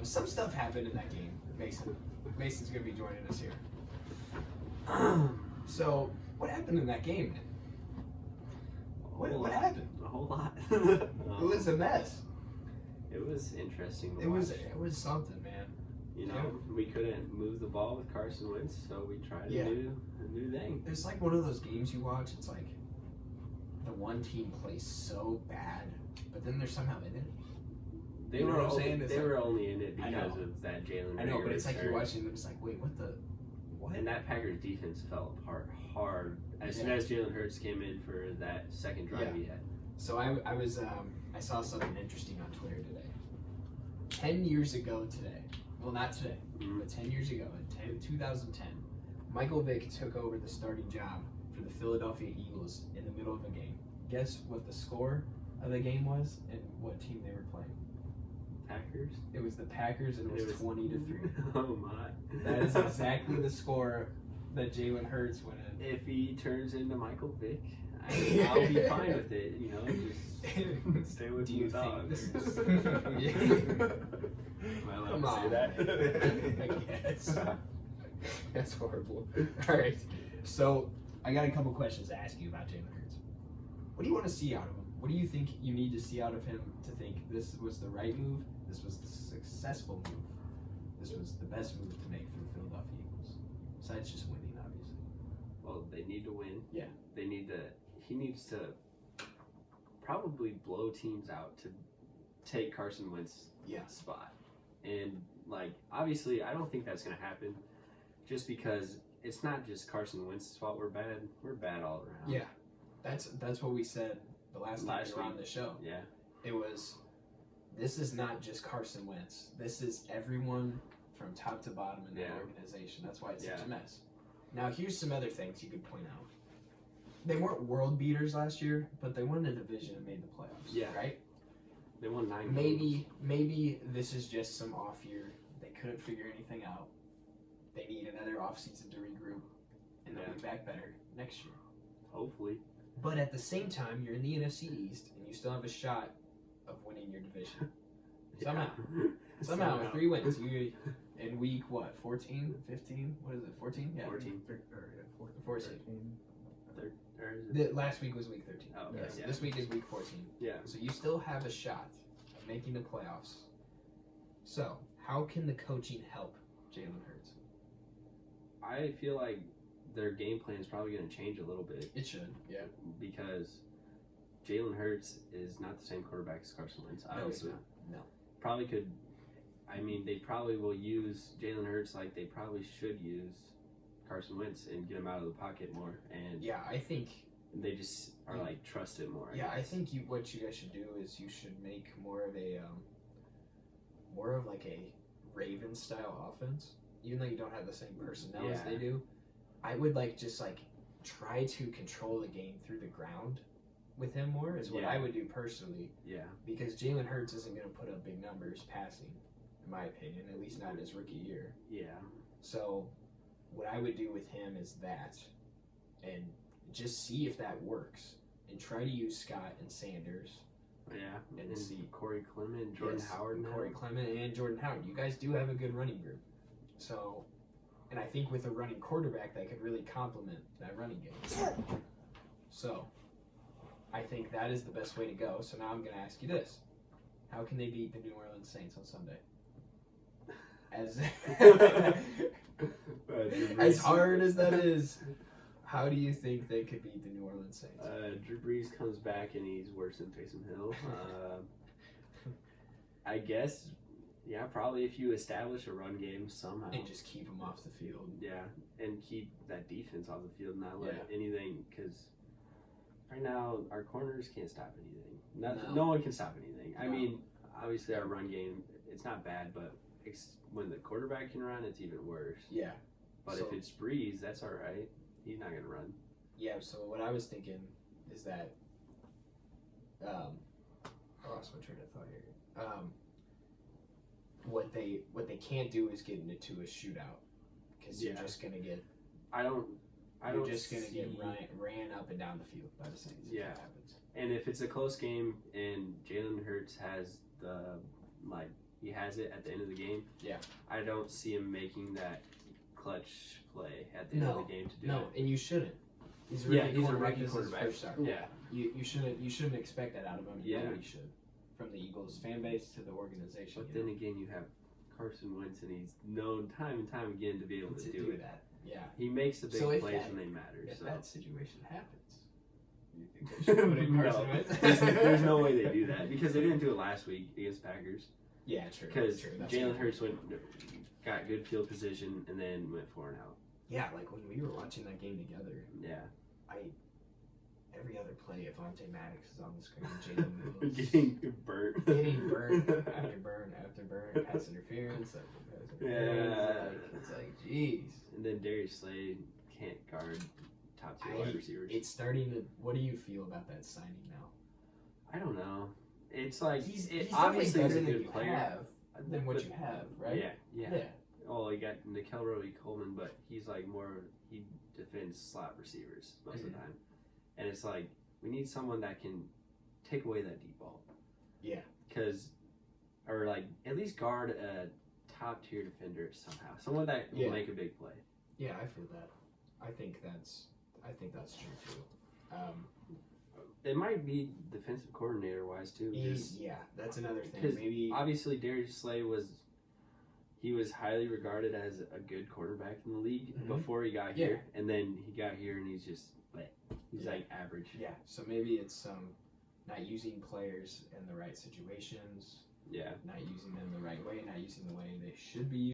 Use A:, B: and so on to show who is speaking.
A: Some stuff happened in that game. Mason's gonna be joining us here. So, what happened in that game, man? What happened?
B: A whole lot.
A: It was a mess.
B: It was interesting.
A: It was something, man.
B: You know, we couldn't move the ball with Carson Wentz, so we tried a new thing.
A: It's like one of those games you watch. It's like the one team plays so bad, but then they're somehow in it.
B: They were only in it because of that Jalen.
A: I know, but it's like you're watching them. It's like, wait, what?
B: And that Packers defense fell apart hard as soon as Jalen Hurts came in for that second drive he had.
A: So I saw something interesting on Twitter today. 10 years ago today, well, not today, but 10 years ago, in 2010, Michael Vick took over the starting job for the Philadelphia Eagles in the middle of a game. Guess what the score of the game was and what team they were playing?
B: Packers?
A: It was the Packers, and it was 20-3.
B: Oh my!
A: That is exactly the score that Jalen Hurts went in.
B: If he turns into Michael Vick, I'll be fine with it. You know, just stay with the dog.
A: This is...
B: Come on, say that?
A: I guess. That's horrible. All right, so I got a couple questions to ask you about Jalen Hurts. What do you want to see out of him? What do you think you need to see out of him to think this was the right move? This was the successful move. This was the best move to make for the Philadelphia Eagles. Besides just winning, obviously.
B: Well, they need to win.
A: Yeah.
B: They need to. He needs to probably blow teams out to take Carson Wentz's spot. And like, obviously, I don't think that's going to happen. Just because it's not just Carson Wentz's fault. We're bad. We're bad all around.
A: Yeah. That's what we said the last time we were on the show.
B: Yeah.
A: It was, this is not just Carson Wentz. This is everyone from top to bottom in the organization. That's why it's such a mess. Now, here's some other things you could point out. They weren't world beaters last year, but they won a division and made the playoffs. Yeah. Right?
B: They won 9
A: games. Maybe this is just some off year. They couldn't figure anything out. They need another offseason to regroup, and they'll be back better next year.
B: Hopefully.
A: But at the same time, you're in the NFC East, and you still have a shot of winning your division. Somehow, with 3 wins. You in week, 14, 15? What is it, 14? Yeah.
B: 14.
A: 14. Last week was week 13.
B: Oh, okay.
A: This week is week 14.
B: Yeah.
A: So you still have a shot of making the playoffs. So, how can the coaching help Jalen Hurts?
B: I feel like their game plan is probably going to change a little bit.
A: It should, yeah.
B: Because Jalen Hurts is not the same quarterback as Carson Wentz. Obviously.
A: No.
B: Probably could. I mean, they probably will use Jalen Hurts like they probably should use Carson Wentz and get him out of the pocket more. And
A: yeah, I think
B: they just are like trust it more.
A: I think what you guys should do is you should make more of a Ravens style offense. Even though you don't have the same personnel as they do, I would try to control the game through the ground with him more is what I would do personally. Yeah. Because Jalen Hurts isn't going to put up big numbers passing, in my opinion, at least not in his rookie year. Yeah. So what I would do with him is that, and just see if that works, and try to use Scott and Sanders.
B: Yeah. And see Corey Clement, Jordan Howard now.
A: Corey Clement and Jordan Howard. You guys do have a good running group. So, and I think with a running quarterback, that could really complement that running game. So, I think that is the best way to go. So now I'm going to ask you this. How can they beat the New Orleans Saints on Sunday? As hard as that is, how do you think they could beat the New Orleans Saints?
B: Drew Brees comes back and he's worse than Taysom Hill. I guess, probably if you establish a run game somehow.
A: And just keep them off the field.
B: Yeah, and keep that defense off the field, not let anything, because right now our corners can't stop anything. No one can stop anything. I mean, obviously our run game, it's not bad, but when the quarterback can run, it's even worse. Yeah. But if it's Breeze, that's all right. He's not going to run.
A: Yeah, so what I was thinking is that I lost my train of thought here. What they can't do is get into a shootout, because you're just going to get you're just going to get ran up and down the field by the Saints. Yeah. That happens.
B: And if it's a close game and Jalen Hurts has the he has it at the end of the game.
A: Yeah.
B: I don't see him making that clutch play at the end of the game to do it.
A: No, and you shouldn't. He's a rookie quarterback. First start.
B: Yeah.
A: You shouldn't expect that out of him.
B: Yeah.
A: Nobody should. From the Eagles fan base to the organization.
B: But then again, you have Carson Wentz, and he's known time and time again to be able to do it.
A: That. Yeah.
B: He makes the big plays when they matter.
A: If
B: so.
A: that situation happens, you think they should put in Carson Wentz?
B: There's no way they do that because they didn't do it last week against Packers.
A: Yeah, true.
B: Because Jalen Hurts got good field position and then went 4 and out.
A: Yeah, like when we were watching that game together.
B: Yeah.
A: Every other play, if Vontae Maddox is on the screen, Jalen Mills
B: getting burnt
A: after burn, pass interference.
B: Yeah.
A: It's like, jeez.
B: And then Darius Slade can't guard top 2 wide receivers.
A: It's starting to. What do you feel about that signing now?
B: I don't know. It's like
A: he's
B: obviously
A: better
B: he's a
A: than
B: good
A: you
B: player
A: have than what you have, right?
B: Yeah. Oh, you got Nickel Coleman, but he's like he defends slot receivers most of the time. And it's like, we need someone that can take away that deep ball. Yeah. Or like, at least guard a top tier defender somehow. Someone that will make a big play.
A: Yeah, I feel that. I think that's true too.
B: It might be defensive coordinator wise too.
A: That's another thing. Maybe
B: obviously Darius Slade was highly regarded as a good quarterback in the league before he got here, and then he got here and he's just like average.
A: Yeah. So maybe it's not using players in the right situations.
B: Yeah.
A: Not using them the right way. Not using the way they should be used.